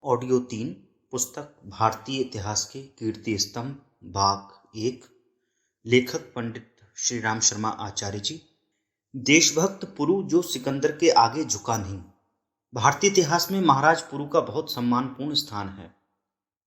Audio 3 पुस्तक भारतीय इतिहास के कीर्ति स्तंभ भाग 1। लेखक पंडित श्री राम शर्मा आचार्य जी। देशभक्त पुरु जो सिकंदर के आगे झुका नहीं। भारतीय इतिहास में महाराज पुरु का बहुत सम्मानपूर्ण स्थान है।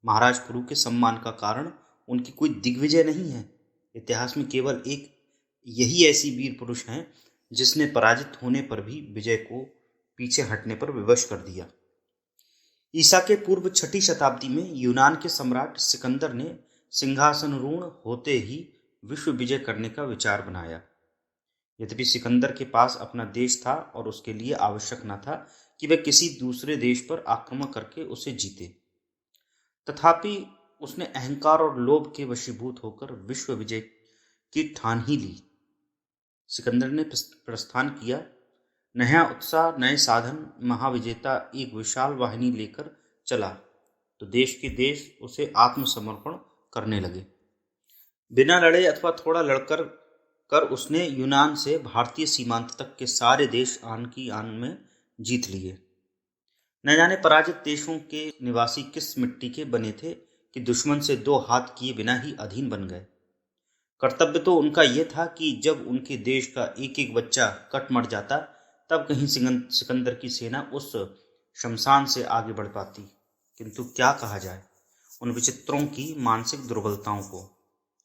महाराज पुरु के सम्मान का कारण उनकी कोई दिग्विजय नहीं है। इतिहास में केवल एक यही ऐसी वीर पुरुष हैं जिसने पराजित होने पर भी विजय को पीछे हटने पर विवश कर दिया। ईसा के पूर्व 6ठी शताब्दी में यूनान के सम्राट सिकंदर ने सिंहासनरूढ़ होते ही विश्व विजय करने का विचार बनाया। यद्यपि सिकंदर के पास अपना देश था और उसके लिए आवश्यक न था कि वह किसी दूसरे देश पर आक्रमण करके उसे जीते, तथापि उसने अहंकार और लोभ के वशीभूत होकर विश्व विजय की ठान ही ली। सिकंदर ने प्रस्थान किया। नया उत्साह, नए साधन, महाविजेता एक विशाल वाहिनी लेकर चला तो देश के देश उसे आत्मसमर्पण करने लगे। बिना लड़े अथवा थोड़ा लड़कर उसने यूनान से भारतीय सीमांत तक के सारे देश आन की आन में जीत लिए। न जाने पराजित देशों के निवासी किस मिट्टी के बने थे कि दुश्मन से दो हाथ किए बिना ही अधीन बन गए। कर्तव्य तो उनका यह था कि जब उनके देश का एक एक बच्चा कट मर जाता तब कहीं सिकंदर की सेना उस शमशान से आगे बढ़ पाती। किंतु क्या कहा जाए उन विचित्रों की मानसिक दुर्बलताओं को,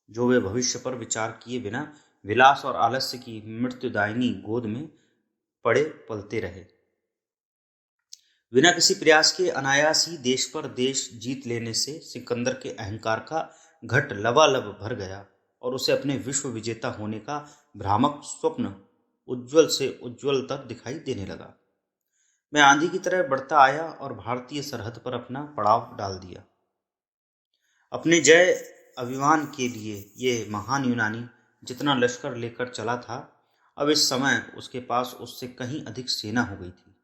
जो वे भविष्य पर विचार किए बिना विलास और आलस्य की मृत्युदायिनी गोद में पड़े पलते रहे। बिना किसी प्रयास के अनायास ही देश पर देश जीत लेने से सिकंदर के अहंकार का घट लबालब भर गया और उसे अपने विश्व विजेता होने का भ्रामक स्वप्न उज्जवल से उज्जवलतर दिखाई देने लगा। मैं आंधी की तरह बढ़ता आया और भारतीय सरहद पर अपना पड़ाव डाल दिया। अपने जय अभिमान के लिए ये महान यूनानी जितना लश्कर लेकर चला था, अब इस समय उसके पास उससे कहीं अधिक सेना हो गई थी।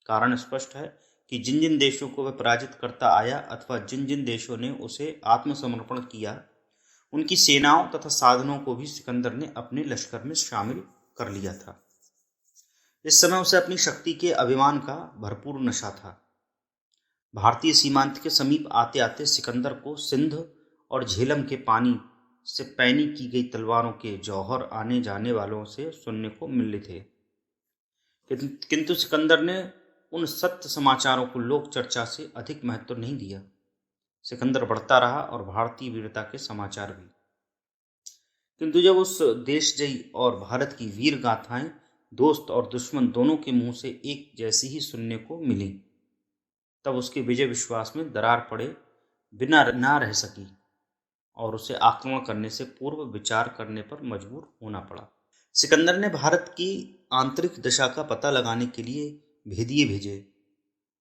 कारण स्पष्ट है कि जिन जिन देशों को वह पराजित करता आया अथवा जिन जिन देशों ने उसे आत्मसमर्पण किया, उनकी सेनाओं तथा साधनों को भी सिकंदर ने अपने लश्कर में शामिल कर लिया था। इस समय उसे अपनी शक्ति के अभिमान का भरपूर नशा था। भारतीय सीमांत के समीप आते आते सिकंदर को सिंध और झेलम के पानी से पैनी की गई तलवारों के जौहर आने जाने वालों से सुनने को मिले थे। किंतु सिकंदर ने उन सत्य समाचारों को लोक चर्चा से अधिक महत्व नहीं दिया। सिकंदर बढ़ता रहा और भारतीय वीरता के समाचार भी। किंतु जब उस देशजयी और भारत की वीर गाथाएं दोस्त और दुश्मन दोनों के मुंह से एक जैसी ही सुनने को मिली, तब उसके विजय विश्वास में दरार पड़े बिना ना रह सकी और उसे आक्रमण करने से पूर्व विचार करने पर मजबूर होना पड़ा। सिकंदर ने भारत की आंतरिक दशा का पता लगाने के लिए भेदिए भेजे,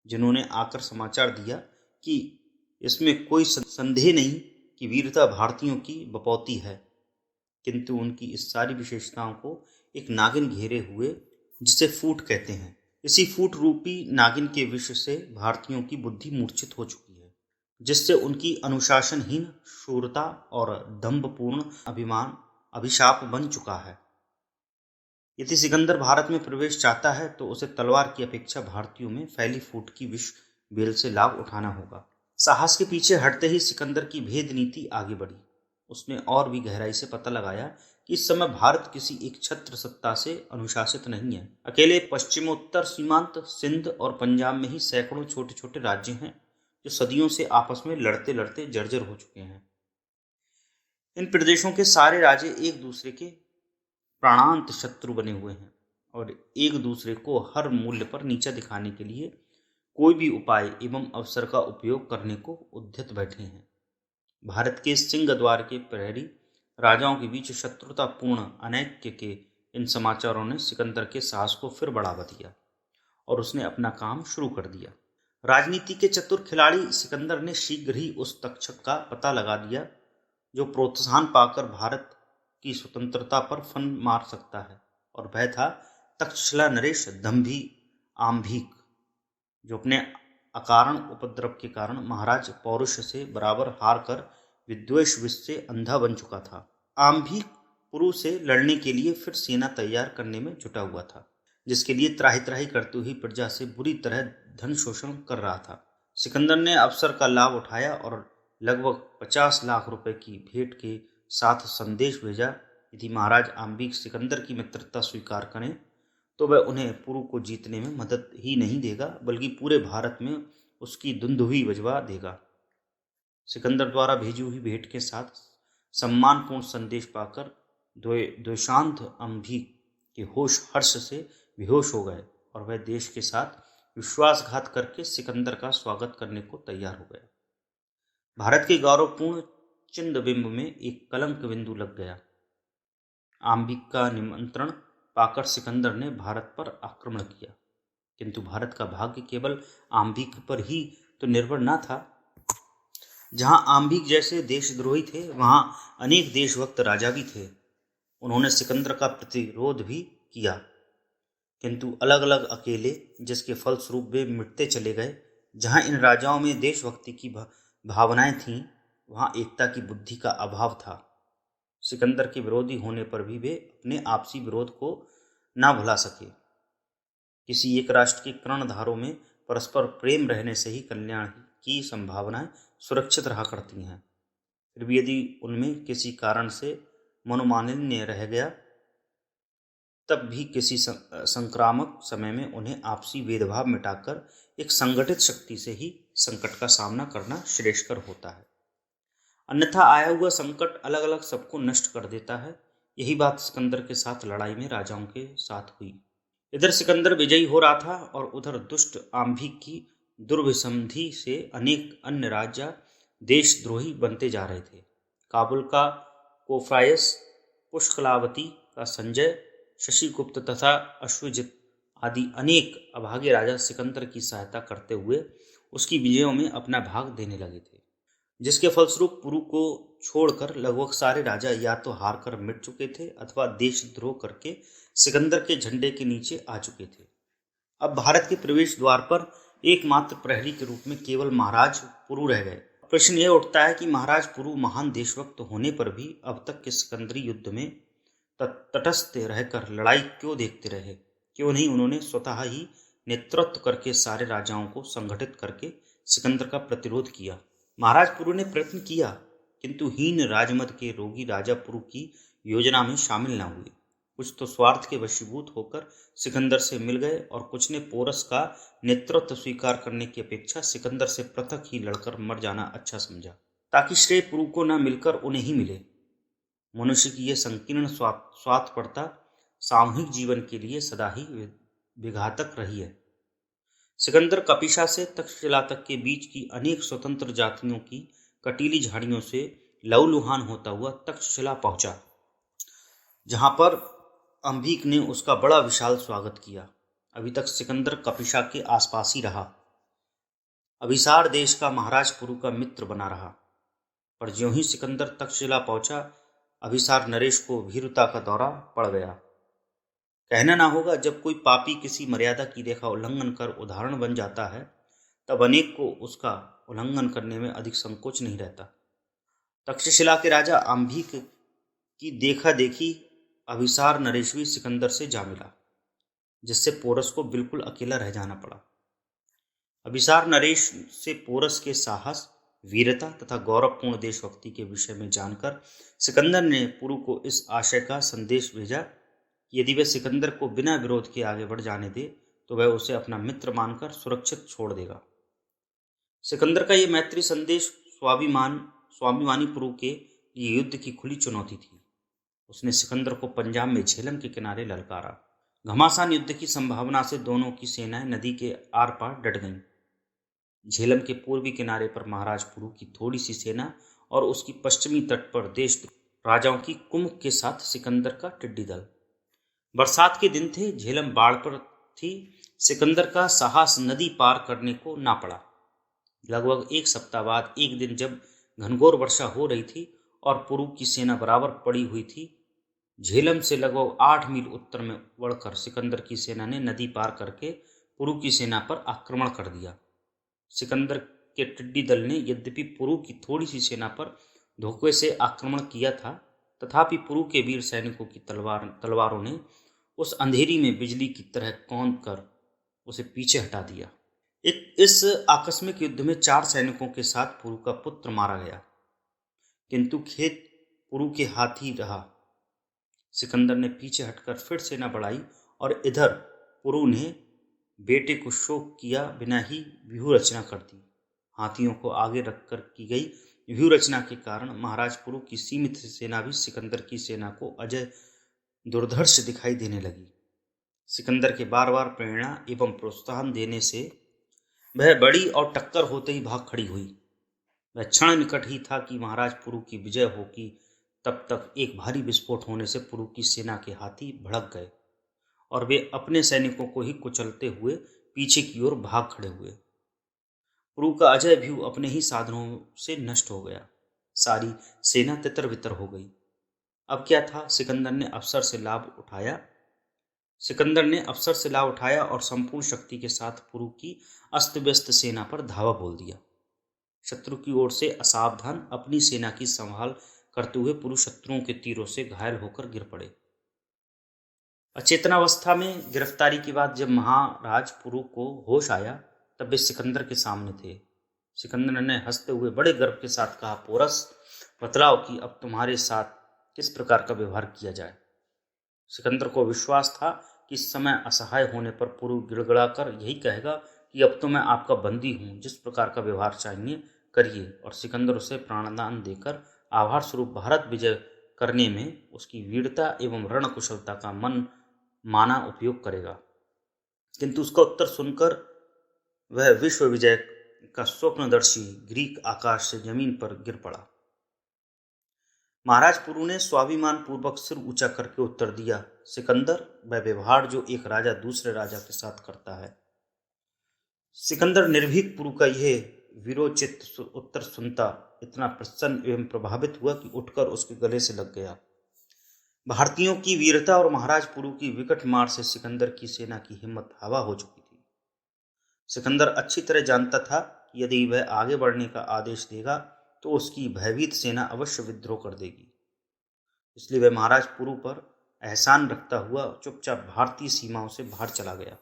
जिन्होंने आकर समाचार दिया कि इसमें कोई संदेह नहीं कि वीरता भारतीयों की बपौती है, किंतु उनकी इस सारी विशेषताओं को एक नागिन घेरे हुए, जिसे फूट कहते हैं। इसी फूट रूपी नागिन के विष से भारतीयों की बुद्धि मूर्छित हो चुकी है, जिससे उनकी अनुशासनहीन शूरता और दंभपूर्ण अभिमान अभिशाप बन चुका है। यदि सिकंदर भारत में प्रवेश चाहता है तो उसे तलवार की अपेक्षा भारतीयों में फैली फूट की विष बेल से लाभ उठाना होगा। साहस के पीछे हटते ही सिकंदर की भेद नीति आगे बढ़ी। उसने और भी गहराई से पता लगाया कि इस समय भारत किसी एक छत्र सत्ता से अनुशासित नहीं है। अकेले पश्चिमोत्तर सीमांत सिंध और पंजाब में ही सैकड़ों छोटे छोटे राज्य हैं जो सदियों से आपस में लड़ते लड़ते जर्जर हो चुके हैं। इन प्रदेशों के सारे राजे एक दूसरे के प्राणांत शत्रु बने हुए हैं और एक दूसरे को हर मूल्य पर नीचा दिखाने के लिए कोई भी उपाय एवं अवसर का उपयोग करने को उद्यत बैठे हैं। भारत के सिंह द्वार के प्रहरी राजाओं के बीच शत्रुतापूर्ण अनैक्य के इन समाचारों ने सिकंदर के साहस को फिर बढ़ावा दिया और उसने अपना काम शुरू कर दिया। राजनीति के चतुर खिलाड़ी सिकंदर ने शीघ्र ही उस तक्षक का पता लगा दिया जो प्रोत्साहन पाकर भारत की स्वतंत्रता पर फन मार सकता है, और वह था तक्षशिला नरेश दंभी आम्भीक, जो अपने अकारण उपद्रव के कारण महाराज पौरुष से बराबर हार कर विद्वेष विष से अंधा बन चुका था। आम्भीक पुरु से लड़ने के लिए फिर सेना तैयार करने में जुटा हुआ था, जिसके लिए त्राही त्राही करते हुए प्रजा से बुरी तरह धन शोषण कर रहा था। सिकंदर ने अवसर का लाभ उठाया और लगभग 50 लाख रुपए की भेंट के साथ संदेश भेजा, यदि महाराज आम्बिक सिकंदर की मित्रता स्वीकार करें तो वह उन्हें पुरु को जीतने में मदद ही नहीं देगा बल्कि पूरे भारत में उसकी दुंदुभी बजवा देगा। सिकंदर द्वारा भेजी हुई भेंट के साथ सम्मानपूर्ण संदेश पाकर द्वेषांत अम्बिक के होश हर्ष से बेहोश हो गए और वह देश के साथ विश्वासघात करके सिकंदर का स्वागत करने को तैयार हो गया। भारत के गौरवपूर्ण चिंदबिंब में एक कलंक बिंदु लग गया। आम्बिक का निमंत्रण पाकर सिकंदर ने भारत पर आक्रमण किया, किंतु भारत का भाग्य केवल आम्बिक पर ही तो निर्भर न था। जहां आम्बिक जैसे देशद्रोही थे वहां अनेक देशभक्त राजा भी थे। उन्होंने सिकंदर का प्रतिरोध भी किया, किंतु अलग अलग अकेले, जिसके फलस्वरूप वे मिटते चले गए। जहां इन राजाओं में देशभक्ति की भावनाएं थीं वहां एकता की बुद्धि का अभाव था। सिकंदर के विरोधी होने पर भी वे अपने आपसी विरोध को ना भुला सके। किसी एक राष्ट्र के कर्णधारों में परस्पर प्रेम रहने से ही कल्याण की संभावनाएं सुरक्षित रहा करती हैं। फिर भी यदि उनमें किसी कारण से मनोमालिन्य रह गया तब भी किसी संक्रामक समय में उन्हें आपसी भेदभाव मिटाकर एक संगठित शक्ति से ही संकट का सामना करना श्रेयस्कर होता है। अन्यथा आया हुआ संकट अलग अलग सबको नष्ट कर देता है। यही बात सिकंदर के साथ लड़ाई में राजाओं के साथ हुई। इधर सिकंदर विजयी हो रहा था और उधर दुष्ट आम्बिक की दुर्विसंधि से अनेक अन्य राजा देशद्रोही बनते जा रहे थे। काबुल का कोफ्रायस, पुष्कलावती का संजय, शशिगुप्त तथा अश्वजित आदि अनेक अभागे राजा सिकंदर की सहायता करते हुए उसकी विजयों में अपना भाग देने लगे थे, जिसके फलस्वरूप पुरु को छोड़कर लगभग सारे राजा या तो हार कर मिट चुके थे अथवा देशद्रोह करके सिकंदर के झंडे के नीचे आ चुके थे। अब भारत के प्रवेश द्वार पर एकमात्र प्रहरी के रूप में केवल महाराज पुरु रह गए। प्रश्न यह उठता है कि महाराज पुरु महान देशभक्त होने पर भी अब तक के सिकंदरी युद्ध में तटस्थ रहकर लड़ाई क्यों देखते रहे? क्यों नहीं उन्होंने स्वतः ही नेतृत्व करके सारे राजाओं को संगठित करके सिकंदर का प्रतिरोध किया? महाराज पुरु ने प्रयत्न किया, किंतु हीन राजमद के रोगी राजा पुरु की योजना में शामिल न हुए। कुछ तो स्वार्थ के वशीभूत होकर सिकंदर से मिल गए और कुछ ने पोरस का नेतृत्व स्वीकार करने की अपेक्षा सिकंदर से पृथक ही लड़कर मर जाना अच्छा समझा, ताकि श्रेय पुरु को न मिलकर उन्हें ही मिले। मनुष्य की यह संकीर्ण स्वार्थपरता सामूहिक जीवन के लिए सदा ही विघातक रही है। सिकंदर कपिशा से तक्षशिला तक के बीच की अनेक स्वतंत्र जातियों की कटीली झाड़ियों से लहूलुहान होता हुआ तक्षशिला पहुंचा, जहां पर अम्बिक ने उसका बड़ा विशाल स्वागत किया। अभी तक सिकंदर कपिशा के आसपास ही रहा, अभिसार देश का महाराज पुरु का मित्र बना रहा, पर ज्यों ही सिकंदर तक्षशिला पहुंचा अभिसार नरेश को भीरुता का दौरा पड़ गया। कहना ना होगा, जब कोई पापी किसी मर्यादा की रेखा उल्लंघन कर उदाहरण बन जाता है तब अनेक को उसका उल्लंघन करने में अधिक संकोच नहीं रहता। तक्षशिला के राजा अम्बिक की देखा देखी अभिसार नरेश भी सिकंदर से जा मिला, जिससे पोरस को बिल्कुल अकेला रह जाना पड़ा। अभिसार नरेश से पोरस के साहस, वीरता तथा गौरवपूर्ण देशभक्ति के विषय में जानकर सिकंदर ने पुरु को इस आशय का संदेश भेजा कि यदि वह सिकंदर को बिना विरोध के आगे बढ़ जाने दे तो वह उसे अपना मित्र मानकर सुरक्षित छोड़ देगा। सिकंदर का यह मैत्री संदेश स्वाभिमानी पुरु के लिए युद्ध की खुली चुनौती थी। उसने सिकंदर को पंजाब में झेलम के किनारे ललकारा। घमासान युद्ध की संभावना से दोनों की सेनाएं नदी के आर पार डट गईं। झेलम के पूर्वी किनारे पर महाराज पुरु की थोड़ी सी सेना और उसकी पश्चिमी तट पर देश राजाओं की कुमक के साथ सिकंदर का टिड्डी दल। बरसात के दिन थे, झेलम बाढ़ पर थी। सिकंदर का साहस नदी पार करने को ना पड़ा। लगभग एक सप्ताह बाद एक दिन जब घनघोर वर्षा हो रही थी और पुरु की सेना बराबर पड़ी हुई थी, झेलम से लगभग 8 मील उत्तर में बढ़कर सिकंदर की सेना ने नदी पार करके पुरु की सेना पर आक्रमण कर दिया। सिकंदर के टिड्डी दल ने यद्यपि पुरु की थोड़ी सी सेना पर धोखे से आक्रमण किया था, तथापि पुरु के वीर सैनिकों की तलवारों ने उस अंधेरी में बिजली की तरह कौंध कर उसे पीछे हटा दिया। इस आकस्मिक युद्ध में 4 सैनिकों के साथ पुरु का पुत्र मारा गया, किंतु खेत पुरु के हाथ ही रहा। सिकंदर ने पीछे हटकर फिर सेना बढ़ाई और इधर पुरु ने बेटे को शोक किया बिना ही व्यूह रचना कर दी। हाथियों को आगे रखकर की गई व्यूह रचना के कारण महाराज पुरु की सीमित सेना भी सिकंदर की सेना को अजय दुर्धर्ष दिखाई देने लगी। सिकंदर के बार बार प्रेरणा एवं प्रोत्साहन देने से वह बड़ी और टक्कर होते ही भाग खड़ी हुई। वह क्षण निकट ही था कि महाराज पुरु की विजय होगी। तब तक एक भारी विस्फोट होने से पुरु की सेना के हाथी भड़क गए और वे अपने सैनिकों को ही कुचलते हुए पीछे की ओर भाग खड़े हुए। पुरु का अजय व्यू अपने ही साधनों से नष्ट हो गया। सारी सेना तितर बितर हो गई। अब क्या था, सिकंदर ने अवसर से लाभ उठाया और संपूर्ण शक्ति के साथ पुरु की अस्त व्यस्त सेना पर धावा बोल दिया। शत्रु की ओर से असावधान अपनी सेना की संभाल करते हुए पुरु शत्रुओं के तीरों से घायल होकर गिर पड़े। अचेतनावस्था में गिरफ्तारी के बाद जब महाराज पुरु को होश आया तब वे सिकंदर के सामने थे। सिकंदर ने हंसते हुए बड़े गर्व के साथ कहा, पोरस, बतलाओ कि अब तुम्हारे साथ किस प्रकार का व्यवहार किया जाए। सिकंदर को विश्वास था कि इस समय असहाय होने पर पुरु गिड़गिड़ाकर यही कहेगा कि अब तो मैं आपका बंदी हूँ, जिस प्रकार का व्यवहार चाहिए करिए, और सिकंदर उसे प्राणदान देकर आभार स्वरूप भारत विजय करने में उसकी वीरता एवं रण कुशलता का मन माना उपयोग करेगा। किंतु उसका उत्तर सुनकर वह विश्व विजय का स्वप्नदर्शी ग्रीक आकाश से जमीन पर गिर पड़ा। महाराज पुरु ने स्वाभिमान पूर्वक सिर ऊंचा करके उत्तर दिया, सिकंदर, वह व्यवहार जो एक राजा दूसरे राजा के साथ करता है। सिकंदर निर्भीक पुरु का यह वीरोचित उत्तर सुनता इतना प्रसन्न एवं प्रभावित हुआ कि उठकर उसके गले से लग गया। भारतीयों की वीरता और महाराज पुरु की विकट मार से सिकंदर की सेना की हिम्मत हवा हो चुकी थी। सिकंदर अच्छी तरह जानता था कि यदि वह आगे बढ़ने का आदेश देगा तो उसकी भयभीत सेना अवश्य विद्रोह कर देगी। इसलिए वह महाराज पुरु पर एहसान रखता हुआ चुपचाप भारतीय सीमाओं से बाहर चला गया।